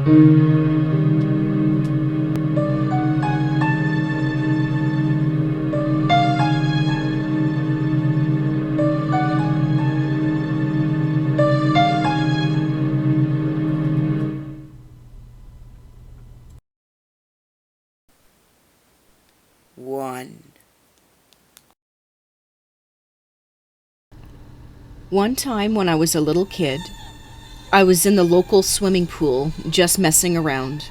1. One time when I was a little kid, I was in the local swimming pool just messing around.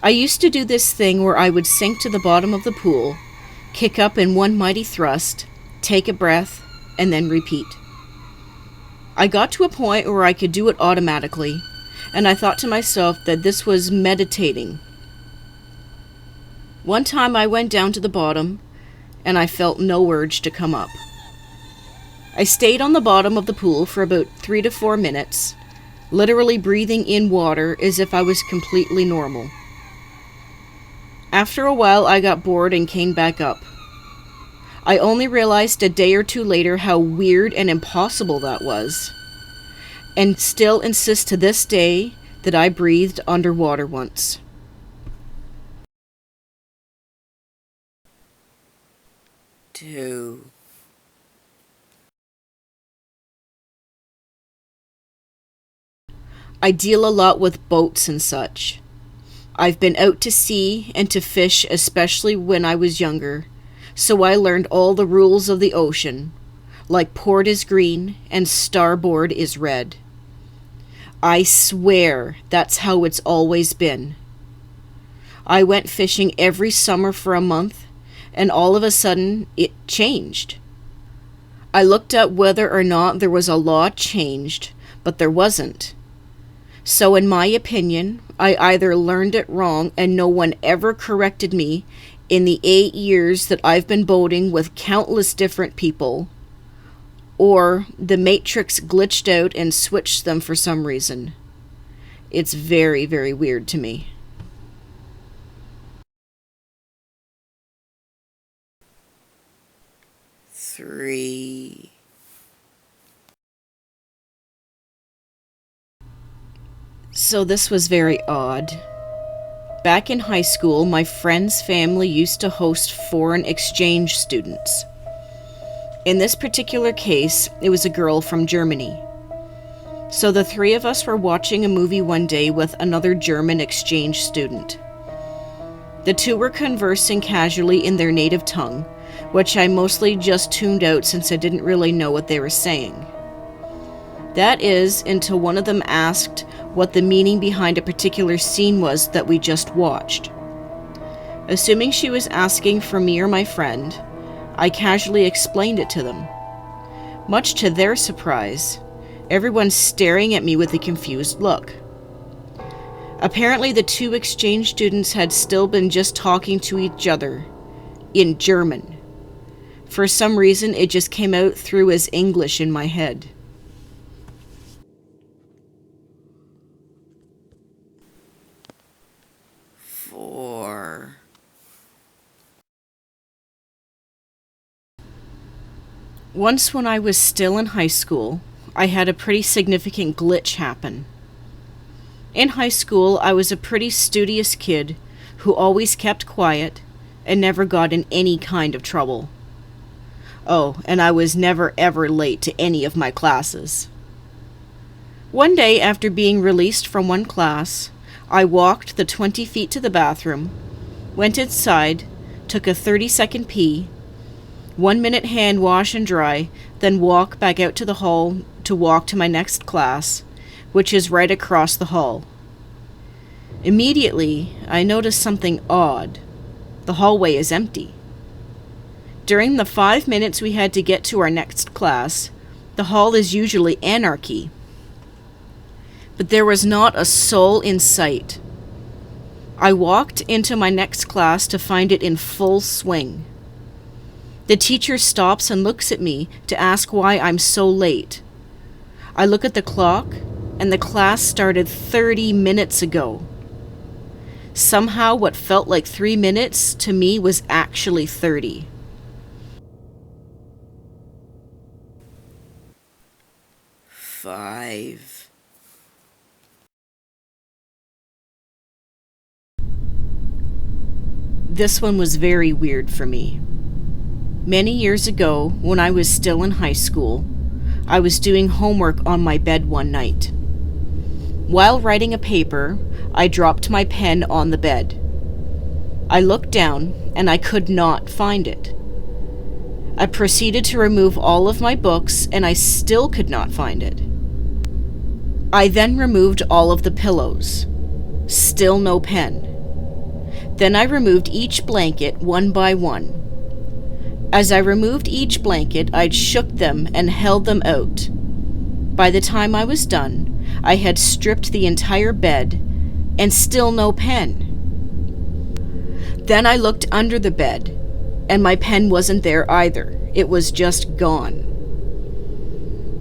I used to do this thing where I would sink to the bottom of the pool, kick up in one mighty thrust, take a breath, and then repeat. I got to a point where I could do it automatically, and I thought to myself that this was meditating. One time I went down to the bottom, and I felt no urge to come up. I stayed on the bottom of the pool for about 3 to 4 minutes, literally breathing in water as if I was completely normal. After a while, I got bored and came back up. I only realized a day or two later how weird and impossible that was, and still insist to this day that I breathed underwater once. 2. I deal a lot with boats and such. I've been out to sea and to fish, especially when I was younger, so I learned all the rules of the ocean, like port is green and starboard is red. I swear that's how it's always been. I went fishing every summer for a month, and all of a sudden it changed. I looked up whether or not there was a law changed, but there wasn't. So in my opinion, I either learned it wrong and no one ever corrected me in the 8 years that I've been boating with countless different people, or the Matrix glitched out and switched them for some reason. It's very, very weird to me. 3. So this was very odd. Back in high school, my friend's family used to host foreign exchange students. In this particular case, it was a girl from Germany. So the three of us were watching a movie one day with another German exchange student. The two were conversing casually in their native tongue, which I mostly just tuned out since I didn't really know what they were saying. That is, until one of them asked what the meaning behind a particular scene was that we just watched. Assuming she was asking for me or my friend, I casually explained it to them. Much to their surprise, everyone staring at me with a confused look. Apparently the two exchange students had still been just talking to each other in German. For some reason, it just came out through as English in my head. 4. Once when I was still in high school, I had a pretty significant glitch happen. In high school, I was a pretty studious kid who always kept quiet and never got in any kind of trouble. Oh, and I was never ever late to any of my classes. One day, after being released from one class, I walked the 20 feet to the bathroom, went inside, took a 30-second pee, 1-minute hand wash and dry, then walk back out to the hall to walk to my next class, which is right across the hall. Immediately, I noticed something odd. The hallway is empty. During the 5 minutes we had to get to our next class, the hall is usually anarchy. But there was not a soul in sight. I walked into my next class to find it in full swing. The teacher stops and looks at me to ask why I'm so late. I look at the clock, and the class started 30 minutes ago. Somehow what felt like 3 minutes to me was actually 30. 5. This one was very weird for me. Many years ago, when I was still in high school, I was doing homework on my bed one night. While writing a paper, I dropped my pen on the bed. I looked down and I could not find it. I proceeded to remove all of my books and I still could not find it. I then removed all of the pillows. Still no pen. Then I removed each blanket one by one. As I removed each blanket, I shook them and held them out. By the time I was done, I had stripped the entire bed, and still no pen. Then I looked under the bed, and my pen wasn't there either. It was just gone.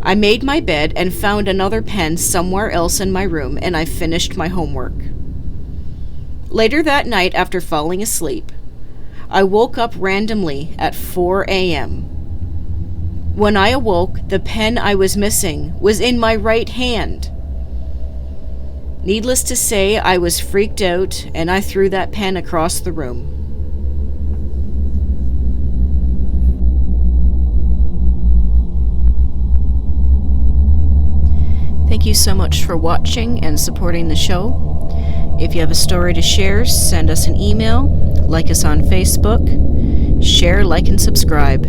I made my bed and found another pen somewhere else in my room, and I finished my homework. Later that night, after falling asleep, I woke up randomly at 4 a.m. When I awoke, the pen I was missing was in my right hand. Needless to say, I was freaked out and I threw that pen across the room. Thank you so much for watching and supporting the show. If you have a story to share, send us an email, like us on Facebook, share, like, and subscribe.